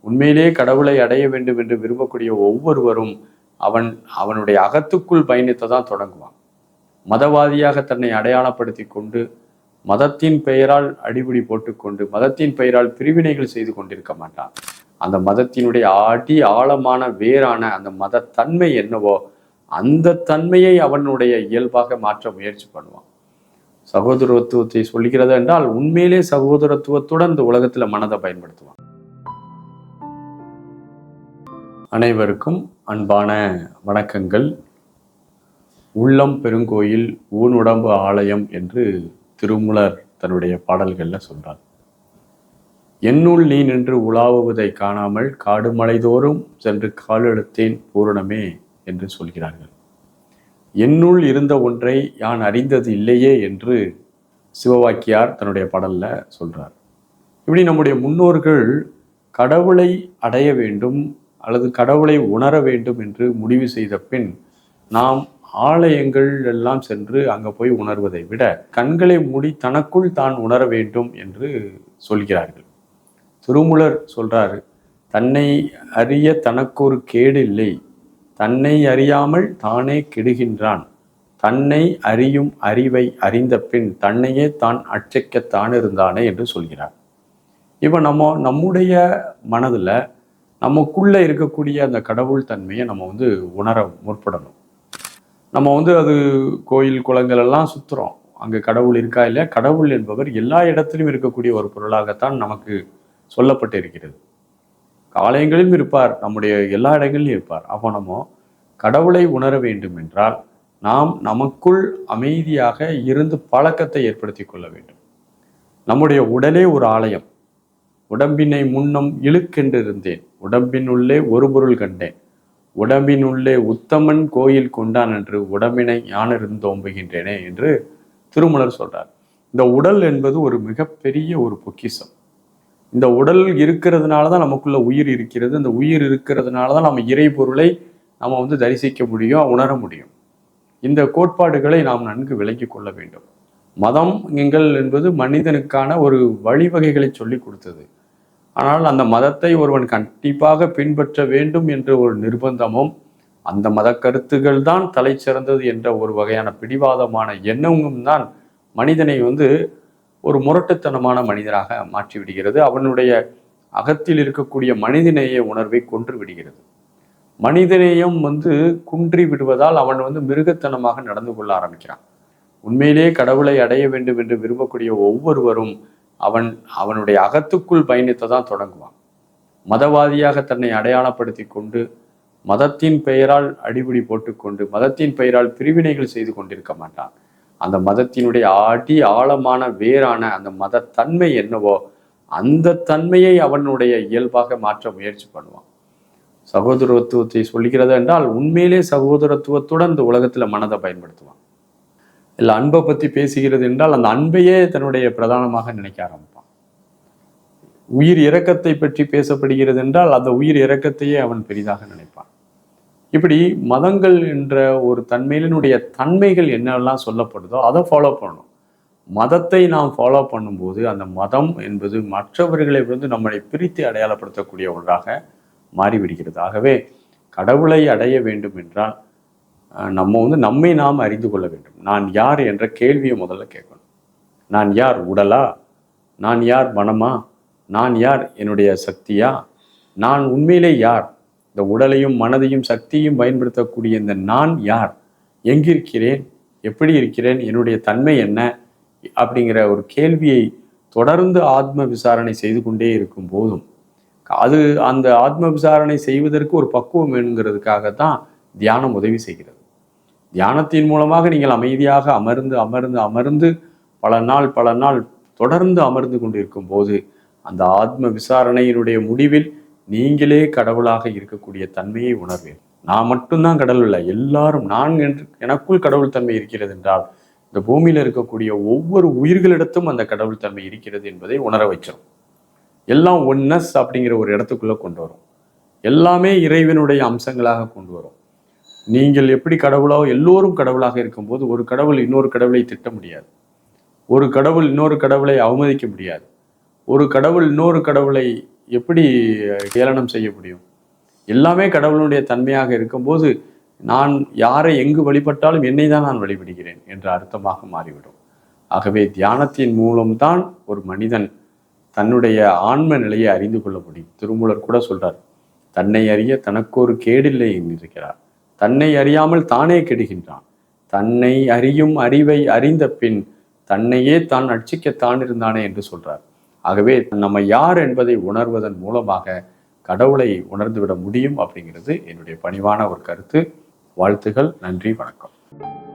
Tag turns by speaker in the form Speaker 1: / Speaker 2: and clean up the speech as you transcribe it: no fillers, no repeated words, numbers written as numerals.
Speaker 1: உண்மையிலே கடவுளை அடைய வேண்டும் என்று விரும்பக்கூடிய ஒவ்வொருவரும் அவனுடைய அகத்துக்குள் பயணித்தை தான் தொடங்குவான். மதவாதியாக தன்னை அடையாளப்படுத்தி கொண்டு மதத்தின் பெயரால் அடிபிடி போட்டுக்கொண்டு மதத்தின் பெயரால் பிரிவினைகள் செய்து கொண்டிருக்க மாட்டான். அந்த மதத்தினுடைய ஆழமான வேரான அந்த மத தன்மை என்னவோ அந்த தன்மையை அவனுடைய இயல்பாக மாற்ற முயற்சி பண்ணுவான். சகோதரத்துவத்தை சொல்கிறது என்றால் உண்மையிலே சகோதரத்துவத்துடன் இந்த உலகத்துல மனதை பயன்படுத்துவான். அனைவருக்கும் அன்பான வணக்கங்கள். உள்ளம் பெருங்கோயில் ஊனுடம்பு ஆலயம் என்று திருமூலர் தன்னுடைய பாடல்கள்ல சொல்றார். என்னுள் நீ நின்று உலாவுவதை காணாமல் காடு மலைதோறும் சென்று காலெடுத்தேன் பூரணமே என்று சொல்கிறார்கள். என்னுள் இருந்த ஒன்றை யான் அறிந்தது இல்லையே என்று சிவவாக்கியார் தன்னுடைய பாடல்ல சொல்றார். இப்படி நம்முடைய முன்னோர்கள் கடவுளை அடைய வேண்டும் அல்லது கடவுளை உணர வேண்டும் என்று முடிவு செய்த பின் நாம் ஆலயங்கள் எல்லாம் சென்று அங்கே போய் உணர்வதை விட கண்களை மூடி தனக்குள் தான் உணர வேண்டும் என்று சொல்கிறார்கள். திருமூலர் சொல்றாரு, தன்னை அறிய தனக்கொரு கேடு இல்லை, தன்னை அறியாமல் தானே கெடுகின்றான், தன்னை அறியும் அறிவை அறிந்த பின் தன்னையே தான் அச்சைக்கத்தான் இருந்தானே என்று சொல்கிறார். இப்போ நம்முடைய மனதில் நமக்குள்ளே இருக்கக்கூடிய அந்த கடவுள் தன்மையை நம்ம உணர முற்படணும். நம்ம அது கோயில் குளங்கள் எல்லாம் சுற்றுறோம், அங்கே கடவுள் இருக்கா இல்லையா? கடவுள் என்பவர் எல்லா இடத்திலும் இருக்கக்கூடிய ஒரு பொருளாகத்தான் நமக்கு சொல்லப்பட்டு இருக்கிறது. ஆலயங்களிலும் இருப்பார், நம்முடைய எல்லா இடங்களிலும் இருப்பார். அப்போ நம்ம கடவுளை உணர வேண்டும் என்றால் நாம் நமக்குள் அமைதியாக இருந்து பழக்கத்தை ஏற்படுத்தி கொள்ள வேண்டும். நம்முடைய உடலே ஒரு ஆலயம். உடம்பினை முன்னம் இழுக்கென்றிருந்தேன், உடம்பினுள்ளே ஒரு பொருள் கண்டேன், உடம்பினுள்ளே உத்தமன் கோயில் கொண்டான் என்று உடம்பினை ஞானிருந்தோம்புகின்றேனே என்று திருமூலர் சொல்றார். இந்த உடல் என்பது ஒரு மிகப்பெரிய ஒரு பொக்கிஷம். இந்த உடல் இருக்கிறதுனால தான் நமக்குள்ள உயிர் இருக்கிறது. இந்த உயிர் இருக்கிறதுனால தான் நம்ம இறை பொருளை நம்ம தரிசிக்க முடியும், உணர முடியும். இந்த கோட்பாடுகளை நாம் நன்கு விளங்கி கொள்ள வேண்டும். மதம் என்பது மனிதனுக்கான ஒரு வழிவகைகளை சொல்லி கொடுத்தது. ஆனால் அந்த மதத்தை ஒருவன் கண்டிப்பாக பின்பற்ற வேண்டும் என்ற ஒரு நிர்பந்தமும் அந்த மத கருத்துகள் தான் தலை சிறந்தது என்ற ஒரு வகையான பிடிவாதமான எண்ணமும் தான் மனிதனை ஒரு முரட்டுத்தனமான மனிதராக மாற்றி விடுகிறது. அவனுடைய அகத்தில் இருக்கக்கூடிய மனிதநேய உணர்வை கொன்று விடுகிறது. மனிதநேயம் குன்றி விடுவதால் அவன் மிருகத்தனமாக நடந்து கொள்ள ஆரம்பிக்கிறான். உண்மையிலே கடவுளை அடைய வேண்டும் என்று விரும்பக்கூடிய ஒவ்வொருவரும் அவனுடைய அகத்துக்குள் பயணித்தை தான் தொடங்குவான். மதவாதியாக தன்னை அடையாளப்படுத்தி கொண்டு மதத்தின் பெயரால் அடிபிடி போட்டுக்கொண்டு மதத்தின் பெயரால் பிரிவினைகள் செய்து கொண்டிருக்க மாட்டான். அந்த மதத்தினுடைய ஆழமான வேரான அந்த மத தன்மை என்னவோ அந்த தன்மையை அவனுடைய இயல்பாக மாற்ற முயற்சி பண்ணுவான். சகோதரத்துவத்தை சொல்கிறது என்றால் உண்மையிலே சகோதரத்துவத்துடன் இந்த உலகத்துல மனதை பயன்படுத்துவான். இல்லை அன்பை பற்றி பேசுகிறது என்றால் அந்த அன்பையே தன்னுடைய பிரதானமாக நினைக்க ஆரம்பிப்பான். உயிர் இரக்கத்தை பற்றி பேசப்படுகிறது என்றால் அந்த உயிர் இரக்கத்தையே அவன் பெரிதாக நினைப்பான். இப்படி மதங்கள் என்ற ஒரு தன்மையினுடைய தன்மைகள் என்னெல்லாம் சொல்லப்படுதோ அதை ஃபாலோ பண்ணணும். மதத்தை நாம் ஃபாலோ பண்ணும்போது அந்த மதம் என்பது மற்றவர்களை நம்மளை பிரித்து அடையாளப்படுத்தக்கூடிய ஒன்றாக மாறிவிடுகிறது. ஆகவே கடவுளை அடைய வேண்டும் என்றால் நம்ம நம்மை நாம் அறிந்து கொள்ள வேண்டும். நான் யார் என்ற கேள்வியை முதல்ல கேட்கணும். நான் யார்? உடலா? நான் யார்? மனமா? நான் யார்? என்னுடைய சக்தியா? நான் உண்மையிலே யார்? இந்த உடலையும் மனதையும் சக்தியும் பயன்படுத்தக்கூடிய இந்த நான் யார்? எங்கிருக்கிறேன்? எப்படி இருக்கிறேன்? என்னுடைய தன்மை என்ன? அப்படிங்கிற ஒரு கேள்வியை தொடர்ந்து ஆத்ம விசாரணை செய்து கொண்டே இருக்கும் போதும் அந்த ஆத்ம விசாரணை செய்வதற்கு ஒரு பக்குவம் வேணுங்கிறதுக்காகத்தான் தியானம் உதவி செய்கிறது. தியானத்தின் மூலமாக நீங்கள் அமைதியாக அமர்ந்து அமர்ந்து அமர்ந்து பல நாள் தொடர்ந்து அமர்ந்து கொண்டிருக்கும் போது அந்த ஆத்ம விசாரணையினுடைய முடிவில் நீங்களே கடவுளாக இருக்கக்கூடிய தன்மையை உணர்வேன். நான் மட்டும்தான் கடவுள் இல்லை, எல்லாரும் நான் என்று எனக்குள் கடவுள் தன்மை இருக்கிறது என்றால் இந்த பூமியில இருக்கக்கூடிய ஒவ்வொரு உயிர்களிடத்தும் அந்த கடவுள் தன்மை இருக்கிறது என்பதை உணர வச்சிடும். எல்லாம் ஒன்னஸ் அப்படிங்கிற ஒரு இடத்துக்குள்ள கொண்டு வரும். எல்லாமே இறைவனுடைய அம்சங்களாக கொண்டு வரும். நீங்கள் எப்படி கடவுளோ எல்லோரும் கடவுளாக இருக்கும்போது ஒரு கடவுள் இன்னொரு கடவுளை திட்ட முடியாது, ஒரு கடவுள் இன்னொரு கடவுளை அவமதிக்க முடியாது, ஒரு கடவுள் இன்னொரு கடவுளை எப்படி ஏளனம் செய்ய முடியும்? எல்லாமே கடவுளுடைய தன்மையாக இருக்கும்போது நான் யாரை எங்கு வழிபட்டாலும் என்னை தான் நான் வழிபடுகிறேன் என்ற அர்த்தமாக மாறிவிடும். ஆகவே தியானத்தின் மூலம்தான் ஒரு மனிதன் தன்னுடைய ஆன்ம நிலையை அறிந்து கொள்ள முடியும். திருமூலர் கூட சொல்றார், தன்னை அறிய தனக்கொரு கேடில்லை என்கிறார். தன்னை அறியாமல் தானே கெடுகின்றான். தன்னை அறியும் அறிவை அறிந்த பின் தன்னையே தான் அர்ச்சிக்கத்தான் இருந்தானே என்று சொல்றார். ஆகவே நம்ம யார் என்பதை உணர்வதன் மூலமாக கடவுளை உணர்ந்துவிட முடியும் அப்படிங்கிறது என்னுடைய பணிவான ஒரு கருத்து. வாழ்த்துகள். நன்றி. வணக்கம்.